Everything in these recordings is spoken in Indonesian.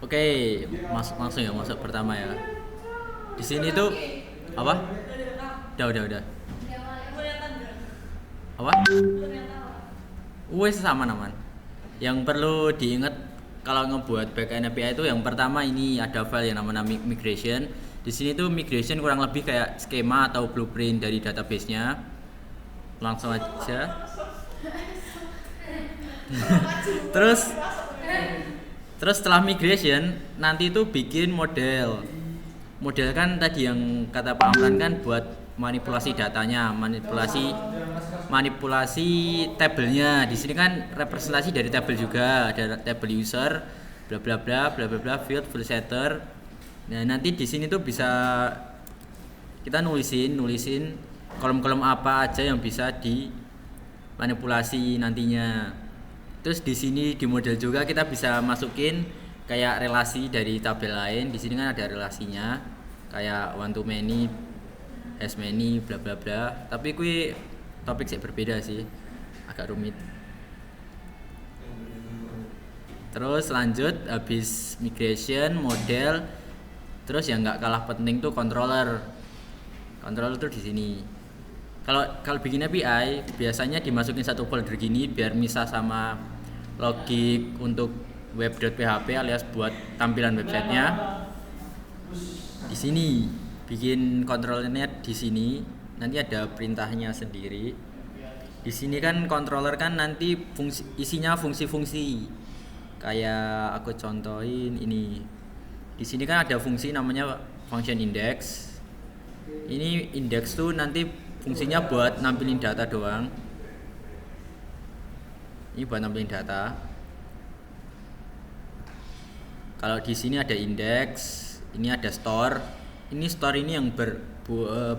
Oke, langsung ya masuk pertama ya. Di sini tuh apa? Udah. Apa? Wes sama naman. Yang perlu diingat kalau ngebuat backend API itu yang pertama ini ada file yang namanya migration. Di sini tuh migration kurang lebih kayak skema atau blueprint dari database-nya. Langsung aja. Terus Terus setelah migration nanti itu bikin model. Model kan tadi yang kata Pak Amran kan buat manipulasi datanya, manipulasi manipulasi tabelnya. Di sini kan representasi dari tabel juga, ada tabel user, bla bla bla bla bla bla field setter. Nah, nanti di sini tuh bisa kita nulisin kolom-kolom apa aja yang bisa dimanipulasi nantinya. Terus di sini di model juga kita bisa masukin kayak relasi dari tabel lain. Di sini kan ada relasinya kayak one to many, has many, bla bla bla. Tapi kui topik sih berbeda sih, agak rumit. Terus lanjut habis migration model, terus yang nggak kalah penting tuh controller. Controller tuh di sini. Kalau kalau bikin API biasanya dimasukin satu folder gini biar misah sama logik untuk web.php alias buat tampilan websitenya. Di sini bikin controllernya di sini, nanti ada perintahnya sendiri. Di sini kan controller kan nanti isinya fungsi-fungsi. Kayak aku contohin ini. Di sini kan ada fungsi namanya function index. Ini index tuh nanti fungsinya buat nampilin data doang. Ini buat nampilin data. Kalau di sini ada index, ini ada store. Ini store ini yang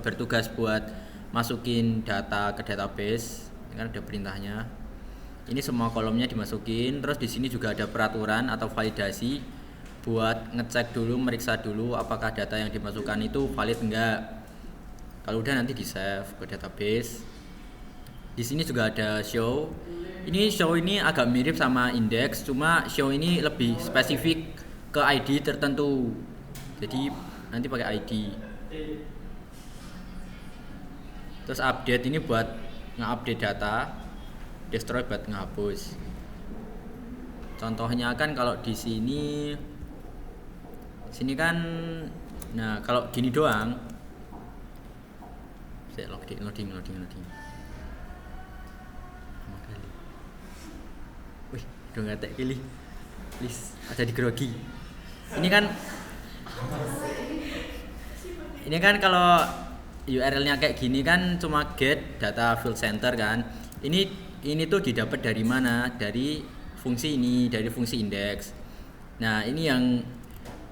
bertugas buat masukin data ke database. Ini kan ada perintahnya. Ini semua kolomnya dimasukin. Terus di sini juga ada peraturan atau validasi buat ngecek dulu, meriksa dulu apakah data yang dimasukkan itu valid enggak. Kalau udah nanti di save ke database. Di sini juga ada show. Ini show ini agak mirip sama index, cuma show ini lebih spesifik ke ID tertentu. Jadi nanti pakai ID. Terus update ini buat nge-update data, destroy buat ngehapus. Contohnya kan kalau di sini kan, nah kalau gini doang. Saya loading. Wih, udah ngetek pilih. Please, ada di grogi. Ini kan kalau URL-nya kayak gini kan cuma get data field center kan. Ini tuh didapat dari mana? Dari fungsi ini, dari fungsi index. Nah, ini yang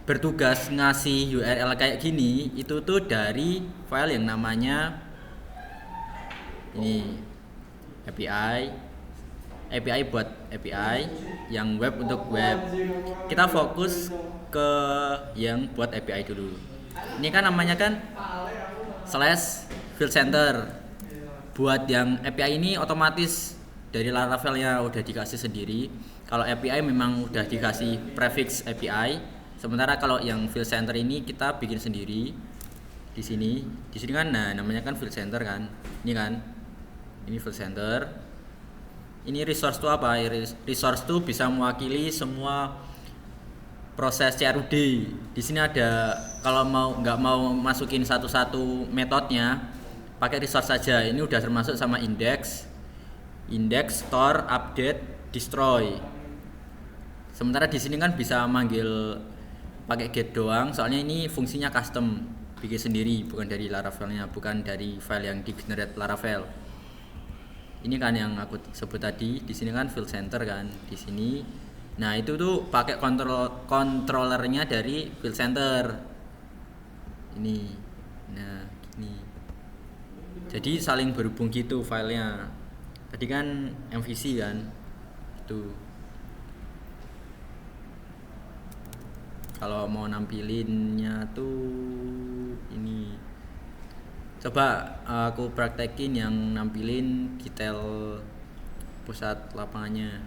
bertugas ngasih URL kayak gini itu tuh dari file yang namanya ini API buat API, yang web untuk web. Kita fokus ke yang buat API dulu. Ini kan namanya kan slash field center. Buat yang API ini otomatis dari Laravel-nya udah dikasih sendiri. Kalau API memang udah dikasih prefix API. Sementara kalau yang field center ini kita bikin sendiri. Di sini kan, nah namanya kan field center kan. Ini kan. Ini field center. Ini resource itu apa? Resource itu bisa mewakili semua proses CRUD. Di sini ada, kalau nggak mau masukin satu-satu metodenya, pakai resource saja. Ini udah termasuk sama index, store, update, destroy. Sementara di sini kan bisa manggil pakai get doang, soalnya ini fungsinya custom, bikin sendiri, bukan dari Laravel-nya, bukan dari file yang di generate Laravel. Ini kan yang aku sebut tadi, di sini kan field center kan, di sini. Nah, itu tuh pakai controllernya dari field center. Ini. Nah, ini. Jadi saling berhubung gitu filenya. Tadi kan MVC kan. Itu. Kalau mau nampilinnya tuh ini. Coba aku praktekin yang nampilin detail pusat lapangannya.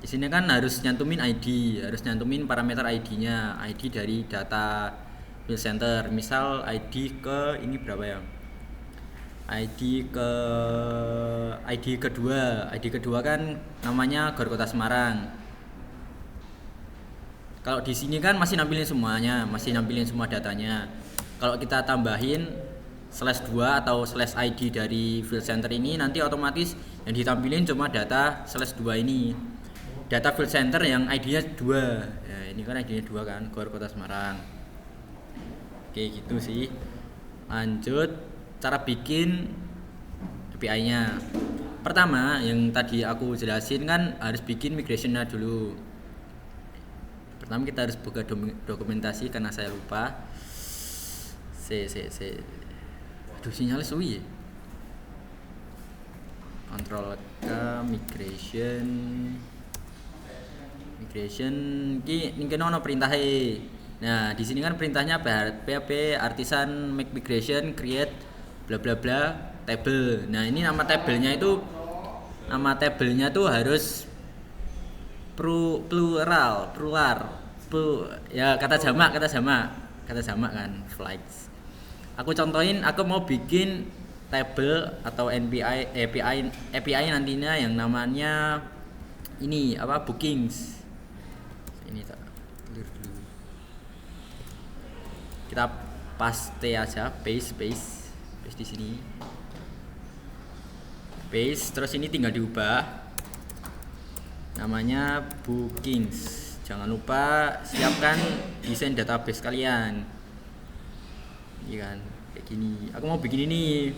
Di sini kan harus nyantumin ID, harus nyantumin parameter ID-nya, ID dari data field center. Misal ID ke ini berapa ya? ID kedua kan namanya Gor Kota Semarang. Kalau di sini kan masih nampilin semuanya, masih nampilin semua datanya. Kalau kita tambahin /2 atau /ID dari field center ini, nanti otomatis yang ditampilin cuma data /2 ini. Data field center yang ID-nya 2. Ya, ini kan ID-nya 2 kan, Gor Kota Semarang. Oke, gitu sih. Lanjut cara bikin API-nya. Pertama, yang tadi aku jelasin kan harus bikin migration-nya dulu. Pertama kita harus buka dokumentasi karena saya lupa. Aduh, sinyalnya suwi ya. Control ke migration ini ono perintahnya. Nah, di sini kan perintahnya php artisan make migration create bla bla bla table. Nah, ini nama tabelnya tuh harus plural ya, kata jamak kan, flights. Aku contohin, aku mau bikin table atau API nantinya yang namanya ini apa, bookings. Ini tak clear dulu. Kita paste aja, paste di sini. Paste, terus ini tinggal diubah. Namanya bookings. Jangan lupa siapkan desain database kalian. Iya kan, kayak gini. Aku mau bikin ini.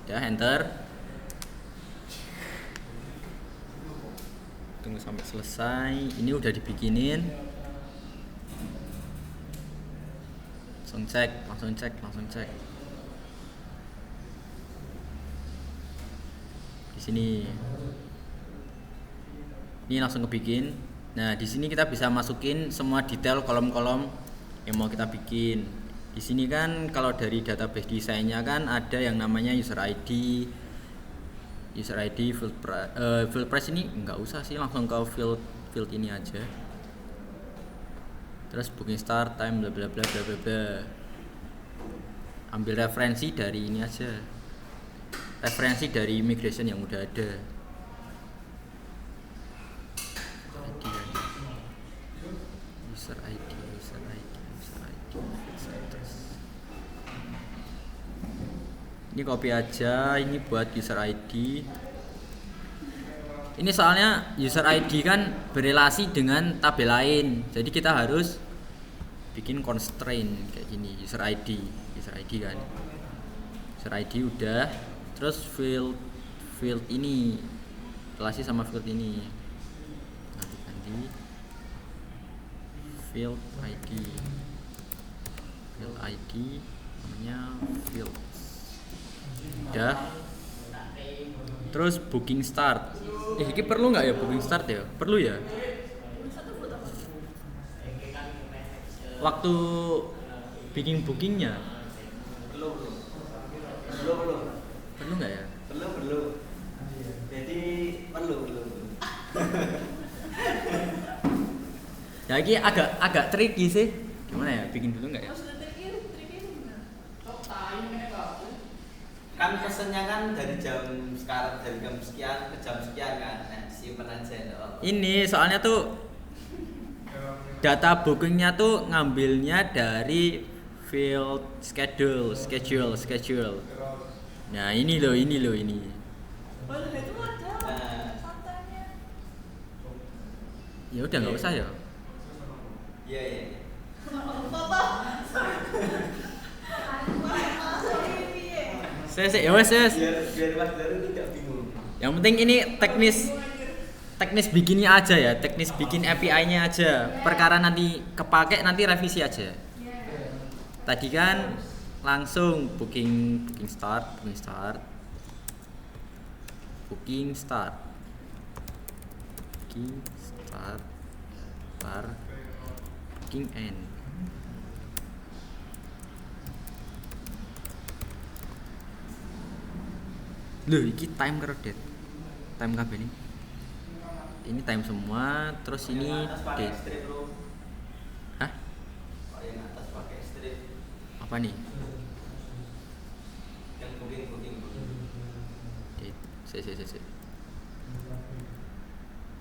Udah, enter. Tunggu sampai selesai. Ini udah dibikinin. Langsung cek. Di sini. Ini langsung kebikin. Nah, di sini kita bisa masukin semua detail kolom-kolom yang mau kita bikin. Di sini kan kalau dari database desainnya kan ada yang namanya user ID, field price ini enggak usah sih, langsung ke field ini aja. Terus booking start time bla bla bla bla bla bla. Ambil referensi dari ini aja. Referensi dari migration yang udah ada. User ID. Ini copy aja, ini buat user ID. Ini soalnya user ID kan berelasi dengan tabel lain. Jadi kita harus bikin constraint kayak gini, user ID kan. User ID udah, terus field ini relasi sama field ini. Ganti field ID namanya field. Udah. Terus booking start. Ini perlu nggak ya booking start ya? Perlu ya. Waktu bikin bookingnya. Perlu nggak ya? Perlu. Jadi perlu. Ya ini agak tricky sih. Gimana ya? Bikin dulu nggak ya? Kan pesennya kan dari jam sekian ke jam sekian kan. Nah, disimpan aja dong. Ini soalnya tuh data bookingnya tuh ngambilnya dari field schedule. Nah, ini loh. Oh, itu ada santannya. Ya udah nggak usah ya. Iya. Ya wes. Biar Mas Daru tidak bingung. Yang penting ini teknis bikinnya aja ya, teknis bikin API-nya aja. Perkara nanti kepake nanti revisi aja. Tadi kan langsung booking start, booking end. Loh, iki time karo date. Time kabeh ini. Ini time semua, terus ini Yang atas pakai date. strip bro. Hah? Yang atas pakai strip. Apa nih? Yang booking. Date. Si.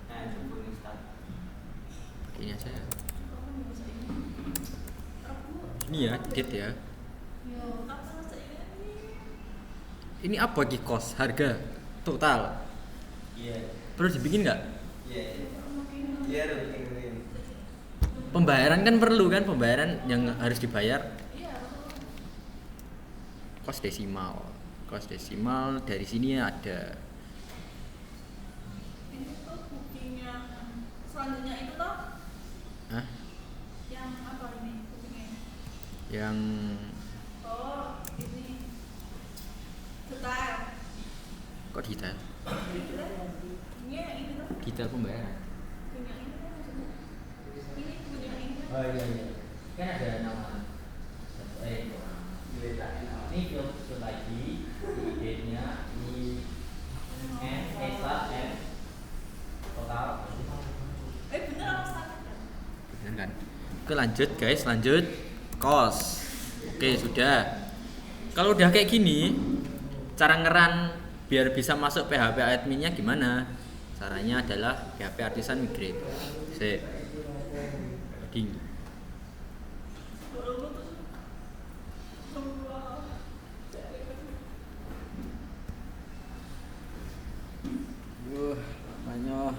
Nah itu booking start. Ini aja. Ini ya, date ya. Ini apa ki kos harga total? Iya. Perlu dibikin nggak? Iya booking. Pembayaran kan perlu kan, pembayaran yang harus dibayar. Kos desimal dari sini ada. Ini tuh booking yang selanjutnya itu toh Hah? yang apa ini bookingnya? Yang Oh ini detail. kok detail? Ini yang ini toh Detail pembayaran. booking yang ini kan maksudnya. Ini booking yang ini. Iya. Kan ada nama. Ini field ID, ini date-nya, ini N, total. Bener apa standar kan? Bener kan? Oke lanjut guys, lanjut kos. Oke sudah. Kalau udah kayak gini, cara ngeran biar bisa masuk PHP adminnya gimana? Caranya adalah PHP Artisan Migrate. Sip. Loading. Banyak.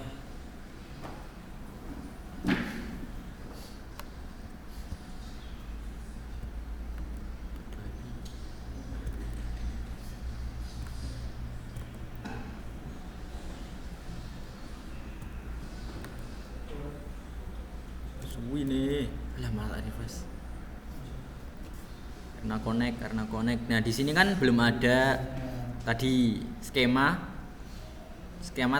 Suwi nih. Alah malah reverse. Karena connect. Nah, di sini kan belum ada tadi skema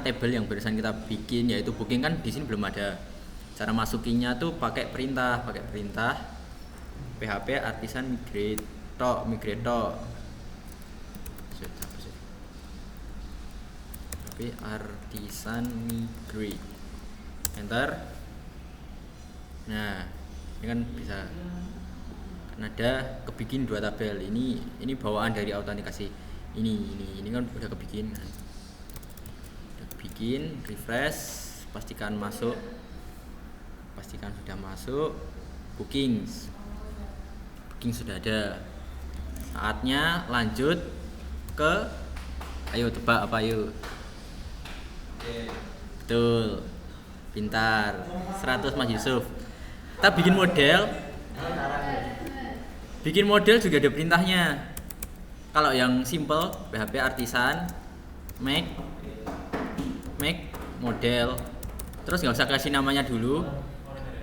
table yang barusan kita bikin, yaitu booking kan di sini belum ada. Cara masukinya tuh pakai perintah PHP Artisan Migrate tok. PHP Artisan Migrate. Enter. Nah, ini kan bisa kan ada kebikin 2 tabel. Ini bawaan dari autentikasi. Ini kan udah kebikin. Bikin refresh, pastikan sudah masuk. Booking sudah ada. Saatnya lanjut ke ayo tebak apa yuk. Betul, pintar 100 Mas Yusuf. Kita bikin model juga ada perintahnya. Kalau yang simple PHP Artisan make model, terus nggak usah kasih namanya dulu,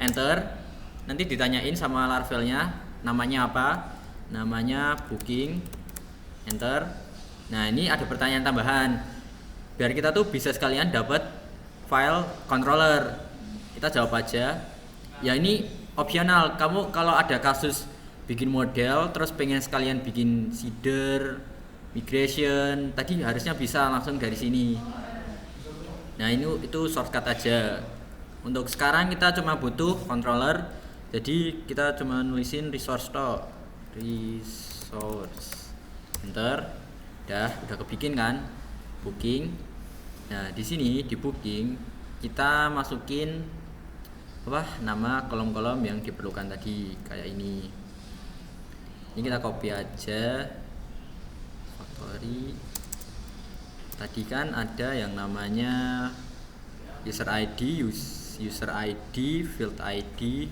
enter. Nanti ditanyain sama larvelnya namanya apa, namanya booking, enter. Nah ini ada pertanyaan tambahan biar kita tuh bisa sekalian dapat file controller. Kita jawab aja ya, ini opsional. Kamu kalau ada kasus bikin model terus pengen sekalian bikin seeder migration, tadi harusnya bisa langsung dari sini. Nah itu shortcut aja. Untuk sekarang kita cuma butuh controller, jadi kita cuma nulisin resource enter. Udah kebikin kan booking. Nah di sini di booking kita masukin nama kolom-kolom yang diperlukan tadi kayak ini. Ini kita copy aja factory. Tadi kan ada yang namanya user ID, field ID,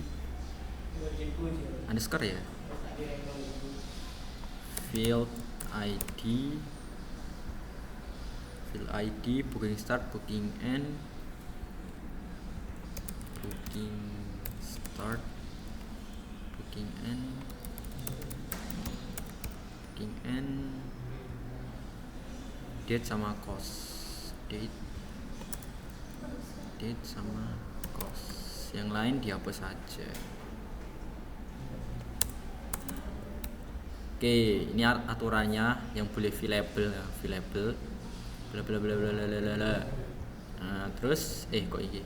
underscore ya, field ID, booking start, booking end, date sama cost, date sama cost, yang lain dihapus saja. Oke, ini aturannya yang boleh available. bla bla bla bla bla bla bla. Nah, terus kok ini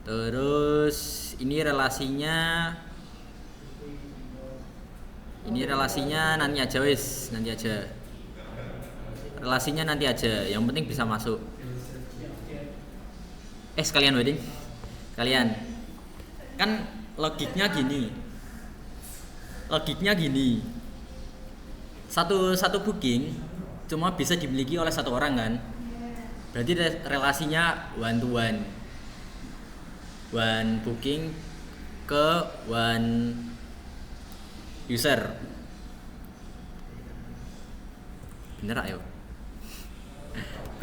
terus ini relasinya nanti aja wis, nanti aja relasinya nanti aja, yang penting bisa masuk. Sekalian wedding kalian kan logiknya gini, satu booking cuma bisa dimiliki oleh satu orang kan, berarti relasinya one to one booking ke one user. Bener ayo.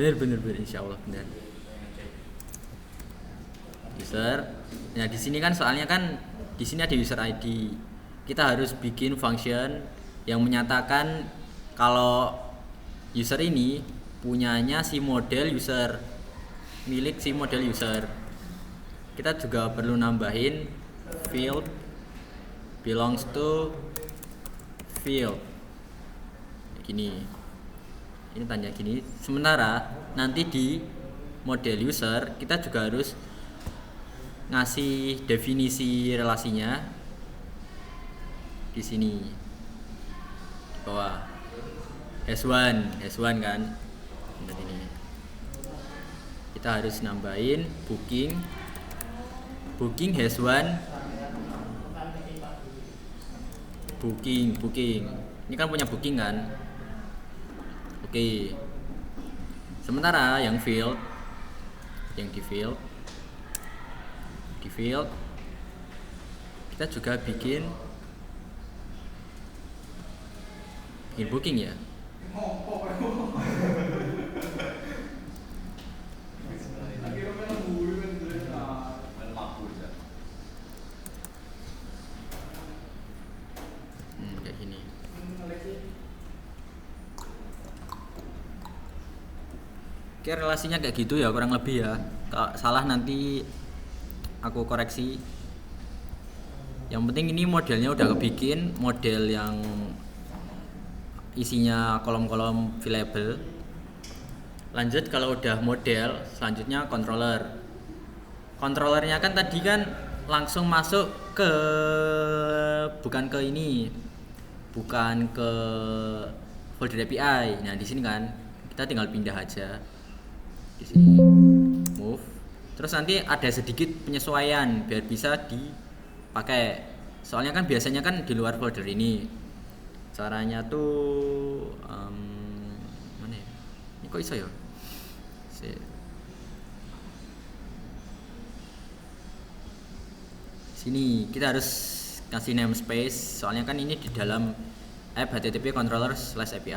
Bener insyaallah bener. User. Nah, di sini kan soalnya kan di sini ada user ID. Kita harus bikin function yang menyatakan kalau user ini punyanya si model user, milik si model user. Kita juga perlu nambahin field belongs to field. Gini. Ini tanya gini. Sementara nanti di model user kita juga harus ngasih definisi relasinya di sini di bawah S1 kan. Dan ini kita harus nambahin booking S1 booking ini kan punya booking kan. Oke. Sementara yang di field kita juga bikin booking ya. Kayak gini. Oke, relasinya kayak gitu ya kurang lebih ya. Kalau salah nanti aku koreksi. Yang penting ini modelnya udah kebikin, model yang isinya kolom-kolom variable. Lanjut kalau udah model, selanjutnya controller. Controllernya kan tadi kan langsung masuk ke bukan ke folder API. Nah, di sini kan kita tinggal pindah aja. Di sini move. Terus nanti ada sedikit penyesuaian biar bisa dipakai. Soalnya kan biasanya kan di luar folder ini. Caranya tuh mana ya? Ini kok iso ya? Sini kita harus kasih namespace. Soalnya kan ini di dalam app http controller/api.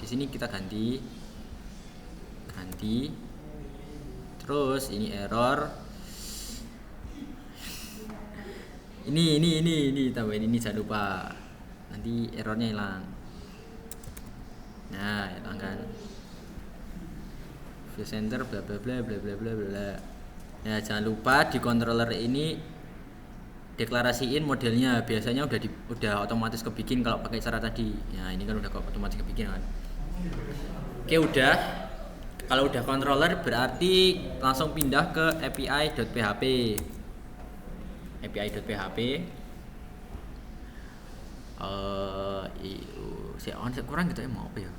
Di sini kita ganti. Terus ini error. Ini tambahin ini jangan lupa. Nanti errornya hilang. Nah, hilang kan. View center bla bla bla bla bla bla bla. Ya, jangan lupa di controller ini deklarasiin modelnya. Biasanya udah otomatis kebikin kalau pakai cara tadi. Ya, ini kan udah otomatis kebikin kan. Oke, udah. Kalau udah controller berarti langsung pindah ke api.php. api.php. Saya kurang gitu ya, mau apa ya?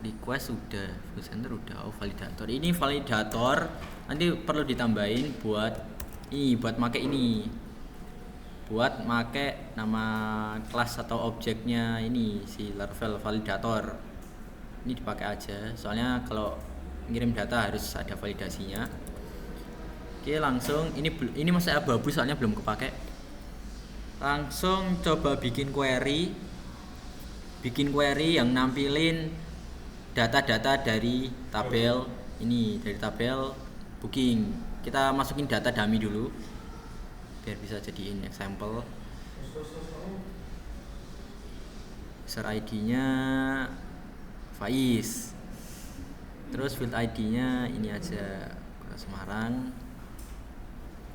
Request udah, view center udah, validator. Ini validator nanti perlu ditambahin buat make ini. Buat make nama kelas atau objeknya ini si Laravel validator. Ini dipakai aja, soalnya kalau ngirim data harus ada validasinya. Oke, langsung ini masih abu-abu soalnya belum kepake. Langsung coba bikin query yang nampilin data-data dari tabel ini, dari tabel booking. Kita masukin data dummy dulu biar bisa jadiin example. User ID-nya Faiz. Terus field ID-nya ini aja, Kota Semarang.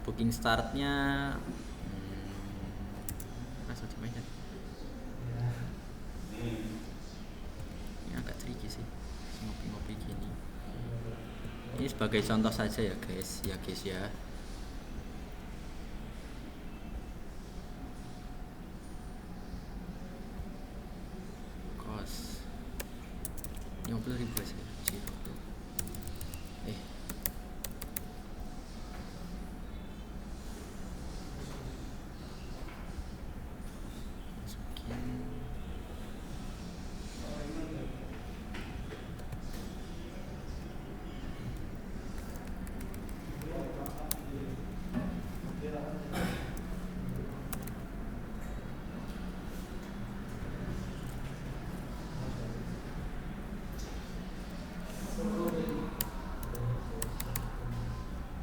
Booking start-nya coba aja. Ini agak tricky sih. ini sebagai contoh saja ya guys ya. Kos 50.000 sih.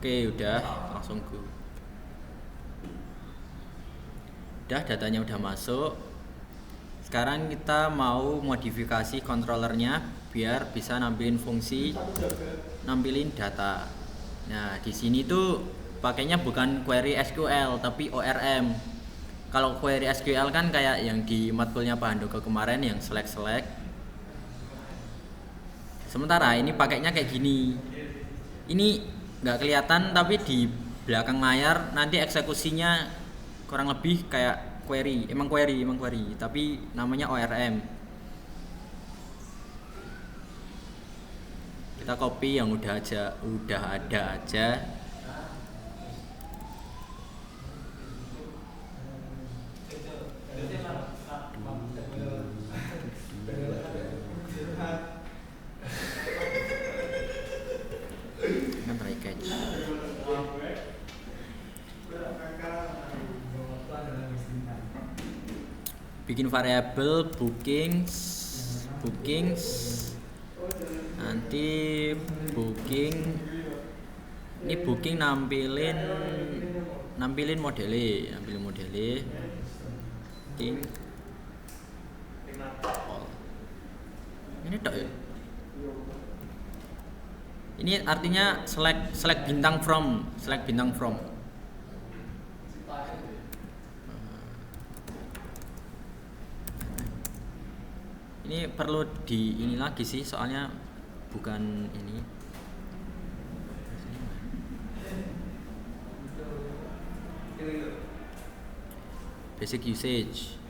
Oke, udah langsung go. Udah, datanya udah masuk. Sekarang kita mau modifikasi controllernya biar bisa nampilin fungsi, nampilin data. Nah, di sini tuh pakainya bukan query SQL tapi ORM. Kalau query SQL kan kayak yang di matkulnya Pak Handoko kemarin yang select. Sementara ini pakainya kayak gini. Ini nggak kelihatan tapi di belakang layar nanti eksekusinya kurang lebih kayak query, emang query, tapi namanya ORM. Kita copy yang udah ada aja. Bikin variabel bookings nanti ini booking nampilin modelnya booking all. Ini tok ya, ini artinya select bintang from. Ini perlu ini lagi sih, soalnya bukan ini. Basic usage.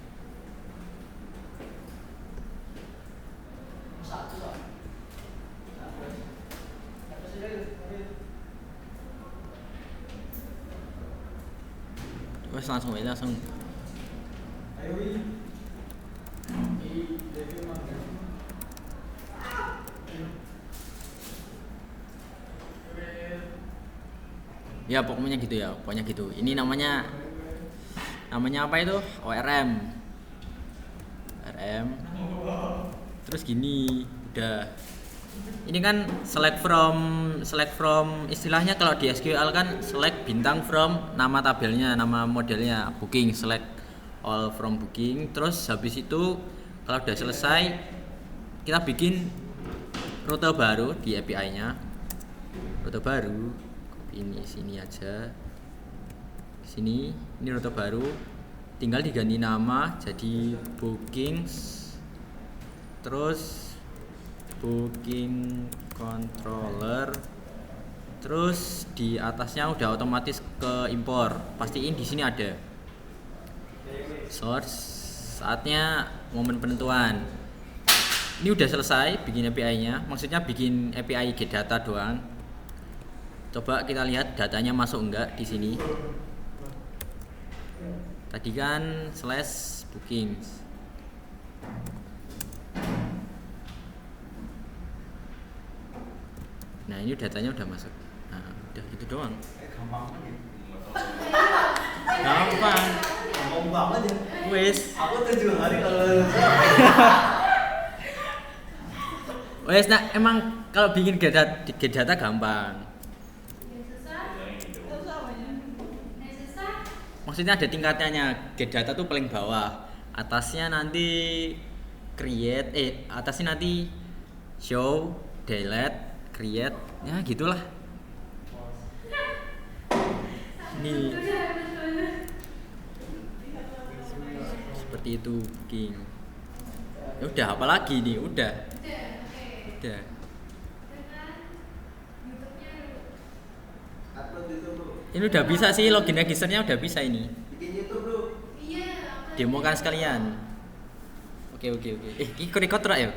Wes langsung. Ya pokoknya gitu. Ini namanya apa itu? ORM. Terus gini, udah. Ini kan select from istilahnya kalau di SQL kan select bintang from nama tabelnya, nama modelnya, booking, select all from booking. Terus habis itu kalau udah selesai kita bikin rute baru di API-nya. Rute baru ini sini aja. Sini, ini rute baru. Tinggal diganti nama jadi bookings. Terus booking controller, terus di atasnya udah otomatis ke impor, pastiin di sini ada source. Saatnya momen penentuan. Ini udah selesai bikin API-nya, maksudnya bikin API get data doang. Coba kita lihat datanya masuk enggak di sini. Tadi kan /bookings. Nah ini datanya udah masuk. Nah udah gitu doang. Gampang banget ya. Wes. Aku 7 hari kalau. Wes, nah emang kalau bikin get data gampang. Maksudnya ada tingkatannya. Get data tuh paling bawah. Atasnya nanti create, atasnya nanti show, delete, create, ya gitulah. Nih seperti itu booking. Ya udah, apalagi nih, udah. Ini udah bisa sih, login registernya udah bisa ini. Bikin YouTube bro. Iya. Demokan sekalian. Oke. Ini record ya?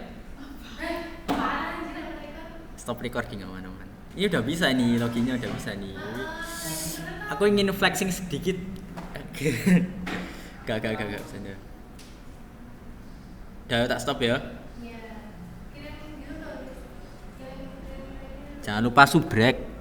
Parah anjir mereka. Stop recording aman-aman. Ini udah bisa nih, loginnya udah bisa nih. Aku ingin flexing sedikit. Gak bisa. Udah tak stop ya. Iya. Kira-kira gitu. Jangan lupa subrek.